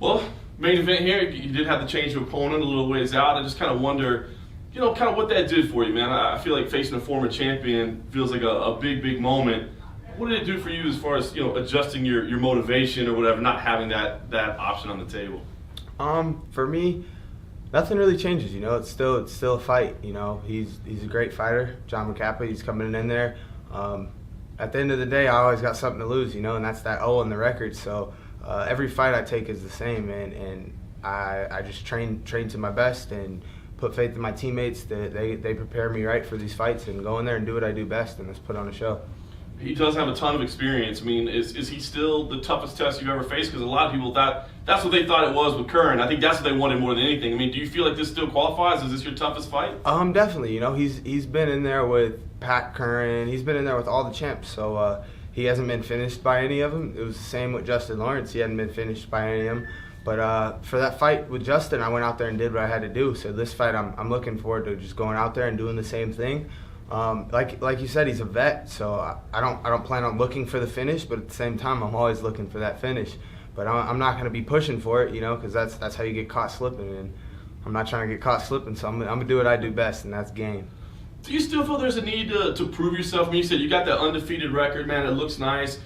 Well, main event here, you did have to change your opponent a little ways out. I just kind of wonder, kind of what that did for you, man. I feel like facing a former champion feels like a big moment. What did it do for you as far as, adjusting your motivation or whatever, not having that option on the table? For me, nothing really changes. It's still a fight. He's a great fighter, John McKee. He's coming in there. At the end of the day, I always got something to lose, and that's that O in the record. So every fight I take is the same, and I just train to my best and put faith in my teammates that they prepare me right for these fights and go in there and do what I do best, and just put on a show. He does have a ton of experience. I mean, is he still the toughest test you've ever faced? Because a lot of people that's what they thought it was with Curran. I think that's what they wanted more than anything. I mean, do you feel like this still qualifies? Is this your toughest fight? Definitely. He's been in there with Pat Curran. He's been in there with all the champs. So he hasn't been finished by any of them. It was the same with Justin Lawrence. He hadn't been finished by any of them. But for that fight with Justin, I went out there and did what I had to do. So this fight, I'm looking forward to just going out there and doing the same thing. Like you said, he's a vet, so I don't plan on looking for the finish, but at the same time, I'm always looking for that finish. But I'm not going to be pushing for it, because that's how you get caught slipping, and I'm not trying to get caught slipping, so I'm going to do what I do best, and that's game. Do you still feel there's a need to prove yourself? I mean, you said you got that undefeated record, man, it looks nice.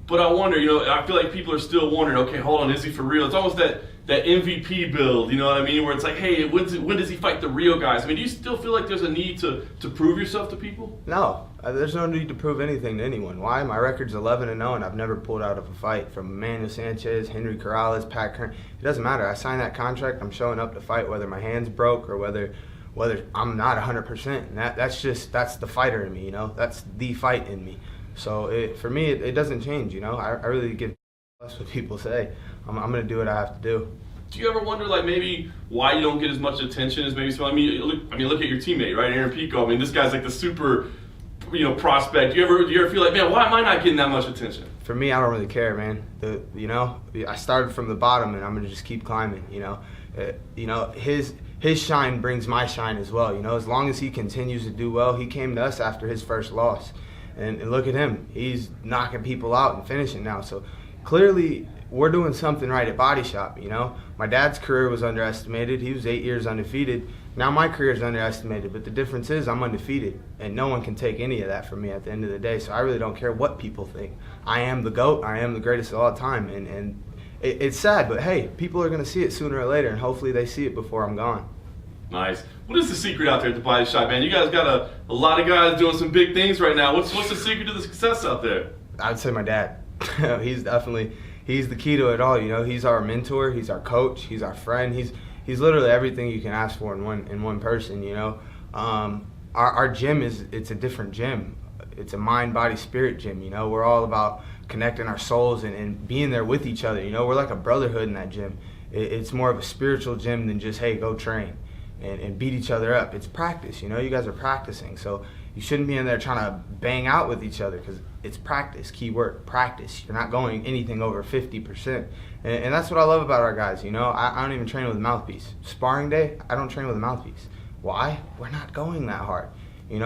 But I wonder, I feel like people are still wondering, okay, hold on, is he for real? It's almost that MVP build, you know what I mean? Where it's like, hey, when does he fight the real guys? I mean, do you still feel like there's a need to prove yourself to people? No, there's no need to prove anything to anyone. Why? My record's 11-0, and I've never pulled out of a fight from Emmanuel Sanchez, Henry Corrales, Pat Curran. It doesn't matter. I signed that contract. I'm showing up to fight whether my hand's broke or whether I'm not 100%. And that's the fighter in me, That's the fight in me. So for me, it doesn't change, I really give less what people say. I'm going to do what I have to do. Do you ever wonder, like, maybe why you don't get as much attention as maybe some? I mean, look at your teammate, right, Aaron Pico. I mean, this guy's like the super, prospect. Do you ever feel like, man, why am I not getting that much attention? For me, I don't really care, man. I started from the bottom, and I'm going to just keep climbing. His shine brings my shine as well. As long as he continues to do well, he came to us after his first loss. And look at him. He's knocking people out and finishing now. So clearly we're doing something right at Body Shop, My dad's career was underestimated. He was 8 years undefeated. Now my career is underestimated. But the difference is I'm undefeated. And no one can take any of that from me at the end of the day. So I really don't care what people think. I am the GOAT. I am the greatest of all time. And it's sad, but hey, people are going to see it sooner or later. And hopefully they see it before I'm gone. Nice. What is the secret out there at the Body Shop, man? You guys got a lot of guys doing some big things right now. What's the secret to the success out there? I'd say my dad. He's the key to it all. He's our mentor. He's our coach. He's our friend. He's literally everything you can ask for in one person. Our gym it's a different gym. It's a mind, body, spirit gym. We're all about connecting our souls and being there with each other. We're like a brotherhood in that gym. It's more of a spiritual gym than just, hey, go train and beat each other up. It's practice. You guys are practicing, so you shouldn't be in there trying to bang out with each other because it's practice. Key word, practice. You're not going anything over 50%, and that's what I love about our guys. I don't even train with a mouthpiece. Sparring day, I don't train with a mouthpiece. Why? We're not going that hard. We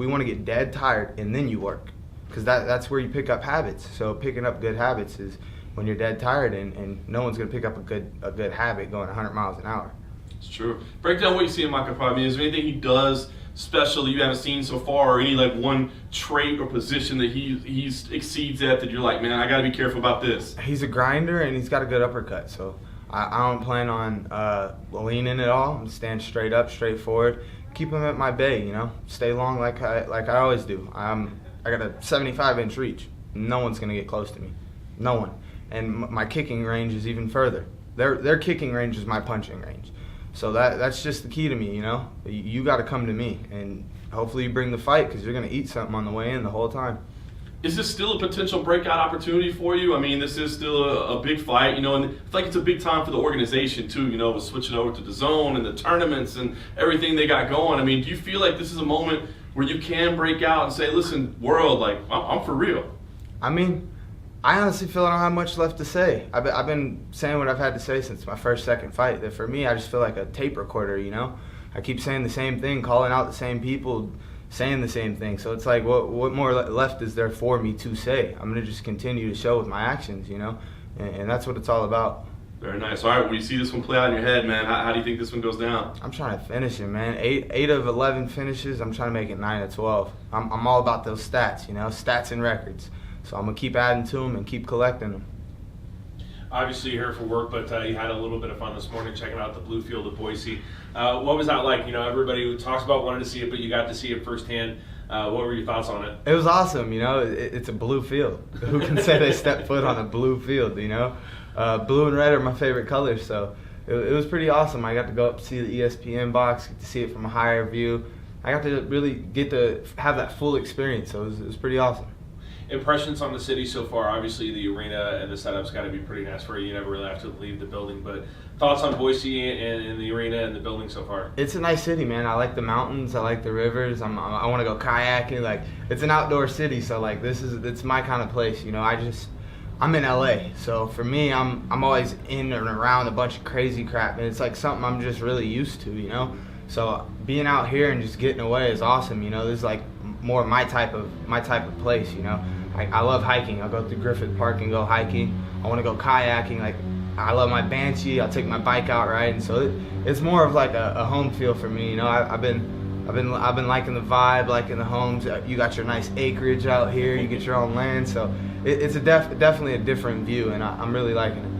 want to get dead tired and then you work, because that's where you pick up habits. So picking up good habits is when you're dead tired, and no one's going to pick up a good habit going 100 miles an hour. It's true. Break down what you see in McKee. I mean, is there anything he does special that you haven't seen so far, or any like one trait or position that he exceeds at that you're like, man, I got to be careful about this? He's a grinder and he's got a good uppercut, so I don't plan on leaning at all. I'm stand straight up, straight forward. Keep him at my bay, Stay long like I always do. I got a 75-inch reach. No one's gonna get close to me. No one. And my kicking range is even further. Their kicking range is my punching range. So that's just the key to me, You got to come to me, and hopefully you bring the fight because you're going to eat something on the way in the whole time. Is this still a potential breakout opportunity for you? I mean, this is still a big fight, and I feel like it's a big time for the organization too, with switching over to the zone and the tournaments and everything they got going. I mean, do you feel like this is a moment where you can break out and say, listen, world, like, I'm for real? I mean, I honestly feel I don't have much left to say. I've been saying what I've had to say since my second fight. That for me, I just feel like a tape recorder, I keep saying the same thing, calling out the same people, saying the same thing. So it's like, what more left is there for me to say? I'm going to just continue to show with my actions, and that's what it's all about. Very nice. All right, when you see this one play out in your head, man, how do you think this one goes down? I'm trying to finish it, man. Eight of 11 finishes. I'm trying to make it 9 of 12. I'm all about those stats, you know, stats and records. So I'm gonna keep adding to them and keep collecting them. Obviously you're here for work, but you had a little bit of fun this morning checking out the blue field of Boise. What was that like? You know, everybody talks about wanting to see it, but you got to see it firsthand. What were your thoughts on it? It was awesome, you know. It's a blue field. Who can say they stepped foot on a blue field, you know? Blue and red are my favorite colors, so it was pretty awesome. I got to go up to see the ESPN box, get to see it from a higher view. I got to really get to have that full experience, so it was pretty awesome. Impressions on the city so far? Obviously the arena and the setup's got to be pretty nice for you. You never really have to leave the building, but thoughts on Boise and the arena and the building so far? It's a nice city, man. I like the mountains. I like the rivers. I want to go kayaking. Like, it's an outdoor city, so like it's my kind of place. You know, I'm in LA, so for me, I'm always in and around a bunch of crazy crap, and it's like something I'm just really used to, you know. So being out here and just getting away is awesome. You know, this is like more my type of place. You know, I love hiking. I'll go through Griffith Park and go hiking. I want to go kayaking. Like, I love my Banshee. I'll take my bike out riding. So it's more of like a home feel for me. You know, I've been liking the vibe, liking the homes. You got your nice acreage out here. You get your own land. So it's definitely a different view, and I'm really liking it.